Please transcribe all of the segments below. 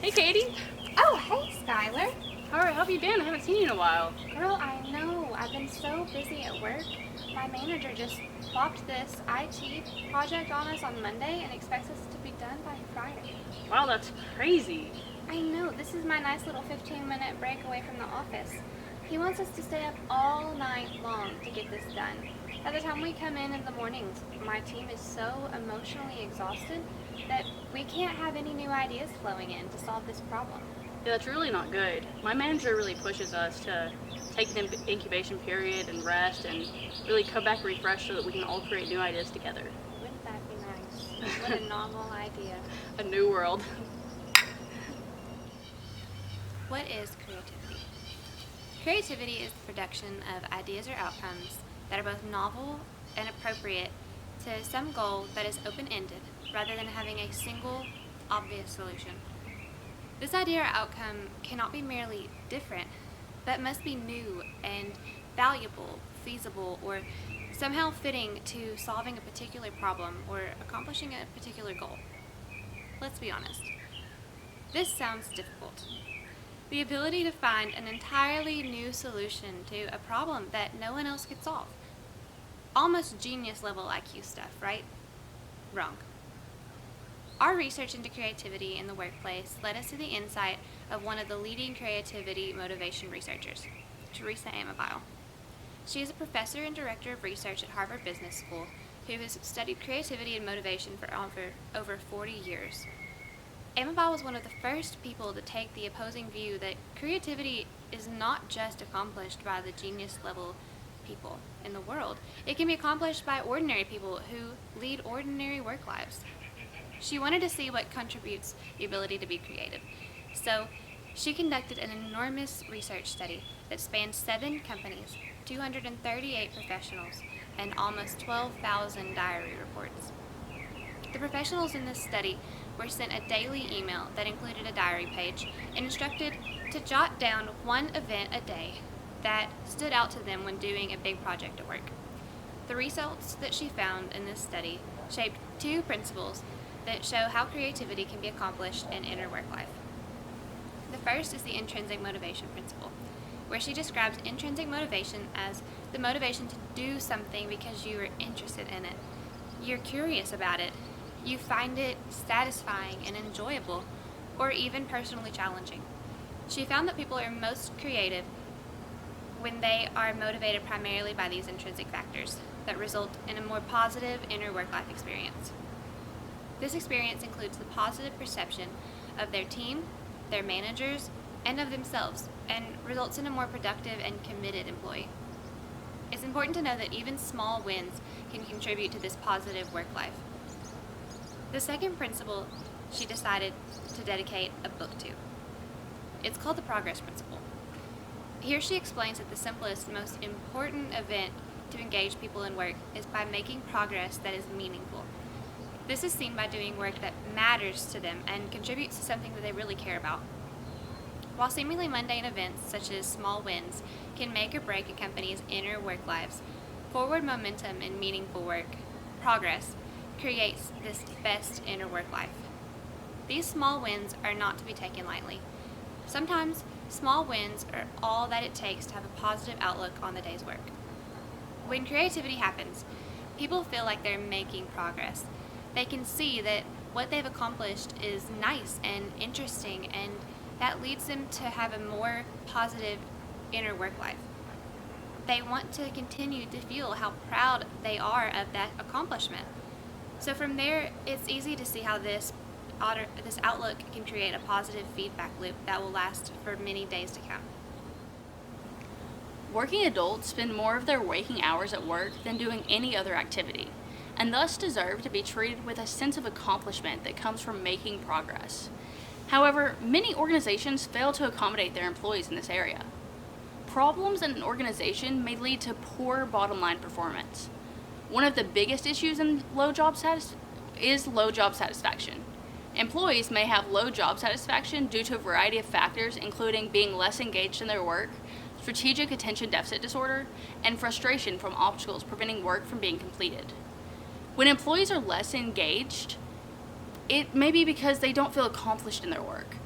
Hey, Katie. Oh, hey, Skylar. How have you been? I haven't seen you in a while. Girl, I know. I've been so busy at work. My manager just plopped this IT project on us on Monday and expects us to be done by Friday. Wow, that's crazy. I know. This is my nice little 15-minute break away from the office. He wants us to stay up all night long to get this done. By the time we come in the mornings, my team is so emotionally exhausted that we can't have any new ideas flowing in to solve this problem. Yeah, that's really not good. My manager really pushes us to take an incubation period and rest and really come back refreshed so that we can all create new ideas together. Wouldn't that be nice? What a novel idea. A new world. What is creativity? Creativity is the production of ideas or outcomes that are both novel and appropriate to some goal that is open-ended rather than having a single, obvious solution. This idea or outcome cannot be merely different, but must be new and valuable, feasible, or somehow fitting to solving a particular problem or accomplishing a particular goal. Let's be honest. This sounds difficult. The ability to find an entirely new solution to a problem that no one else could solve. Almost genius level IQ stuff, right? Wrong. Our research into creativity in the workplace led us to the insight of one of the leading creativity motivation researchers, Teresa Amabile. She is a professor and director of research at Harvard Business School who has studied creativity and motivation for over 40 years. Amabile was one of the first people to take the opposing view that creativity is not just accomplished by the genius level people in the world. It can be accomplished by ordinary people who lead ordinary work lives. She wanted to see what contributes the ability to be creative. So she conducted an enormous research study that spanned 7 companies, 238 professionals, and almost 12,000 diary reports. The professionals in this study were sent a daily email that included a diary page and instructed to jot down one event a day that stood out to them when doing a big project at work. The results that she found in this study shaped 2 principles that show how creativity can be accomplished in inner work life. The first is the intrinsic motivation principle, where she describes intrinsic motivation as the motivation to do something because you are interested in it. You're curious about it. You find it satisfying and enjoyable, or even personally challenging. She found that people are most creative when they are motivated primarily by these intrinsic factors that result in a more positive inner work-life experience. This experience includes the positive perception of their team, their managers, and of themselves, and results in a more productive and committed employee. It's important to know that even small wins can contribute to this positive work life. The second principle she decided to dedicate a book to. It's called the progress principle. Here she explains that the simplest, most important event to engage people in work is by making progress that is meaningful. This is seen by doing work that matters to them and contributes to something that they really care about. While seemingly mundane events such as small wins can make or break a company's inner work lives, forward momentum in meaningful work, progress, creates this best inner work life. These small wins are not to be taken lightly. Sometimes, small wins are all that it takes to have a positive outlook on the day's work. When creativity happens, people feel like they're making progress. They can see that what they've accomplished is nice and interesting, and that leads them to have a more positive inner work life. They want to continue to feel how proud they are of that accomplishment. So from there, it's easy to see how this outlook can create a positive feedback loop that will last for many days to come. Working adults spend more of their waking hours at work than doing any other activity, and thus deserve to be treated with a sense of accomplishment that comes from making progress. However, many organizations fail to accommodate their employees in this area. Problems in an organization may lead to poor bottom line performance. One of the biggest issues in low job satisfaction. Employees may have low job satisfaction due to a variety of factors, including being less engaged in their work, strategic attention deficit disorder, and frustration from obstacles preventing work from being completed. When employees are less engaged, it may be because they don't feel accomplished in their work.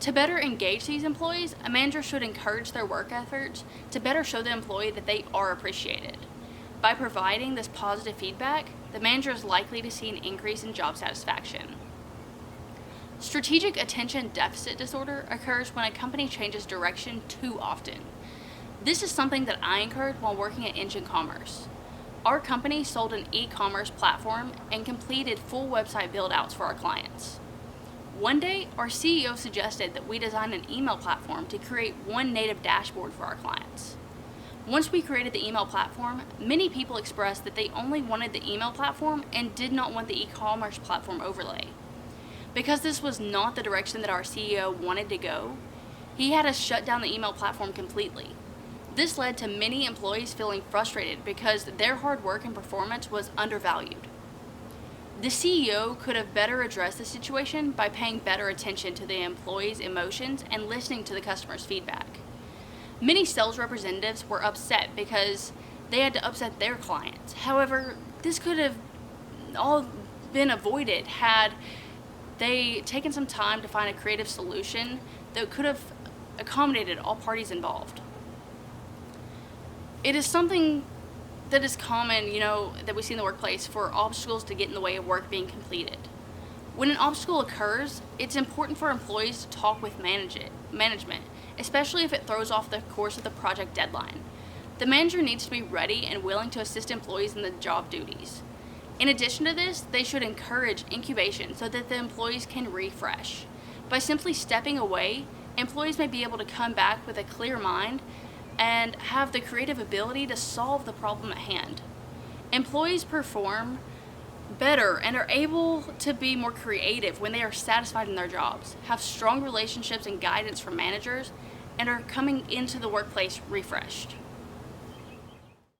To better engage these employees, a manager should encourage their work efforts to better show the employee that they are appreciated. By providing this positive feedback, the manager is likely to see an increase in job satisfaction. Strategic attention deficit disorder occurs when a company changes direction too often. This is something that I incurred while working at Engine Commerce. Our company sold an e-commerce platform and completed full website build-outs for our clients. One day, our CEO suggested that we design an email platform to create one native dashboard for our clients. Once we created the email platform, many people expressed that they only wanted the email platform and did not want the e-commerce platform overlay. Because this was not the direction that our CEO wanted to go, he had us shut down the email platform completely. This led to many employees feeling frustrated because their hard work and performance was undervalued. The CEO could have better addressed the situation by paying better attention to the employees' emotions and listening to the customer's feedback. Many sales representatives were upset because they had to upset their clients. However, this could have all been avoided had they taken some time to find a creative solution that could have accommodated all parties involved. It is something that is common, that we see in the workplace for obstacles to get in the way of work being completed. When an obstacle occurs, it's important for employees to talk with management, especially if it throws off the course of the project deadline. The manager needs to be ready and willing to assist employees in the job duties. In addition to this, they should encourage incubation so that the employees can refresh. By simply stepping away, employees may be able to come back with a clear mind and have the creative ability to solve the problem at hand. Employees perform better and are able to be more creative when they are satisfied in their jobs, have strong relationships and guidance from managers, and are coming into the workplace refreshed.